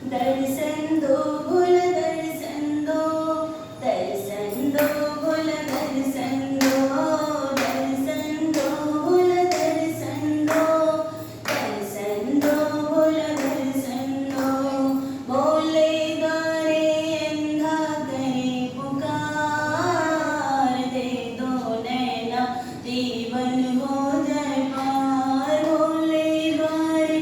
दर्शन दो भोला दर्शन दो, दर्शन दो भोला दर्शन दो, दर्शन दो भोला दर्शन दो, दर्शन दो भोला दर्शन दो। बोले द्वारे अंधा करे पुकार, दे दो नैना जीवन हो जाए पार। बोले द्वारे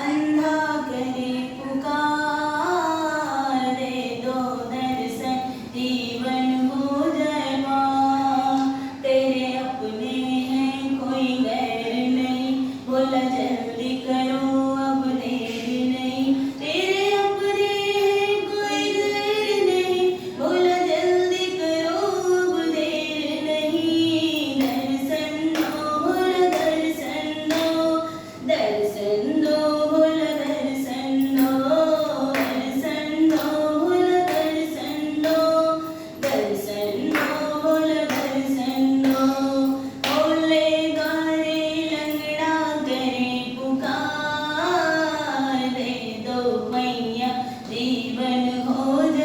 अंधा करे पुकार, दे दो दर्शन जीवन हो जाए पार। तेरे अपने हैं कोई गैर नहीं, बोला जल्दी करो अब देर नहीं। तेरे अपने हैं कोई गैर नहीं, बोला जल्दी करो अब देर नहीं। दर्शन दो भोला दर्शन दो, दर्शन दो भोला दर्शन दो, दर्शन दो भोला दर्शन दो, दर्शन दो भोला दर्शन दो। बोले द्वारे लंगड़ा करे पुकार, दे दो मैया जीवन हो जाए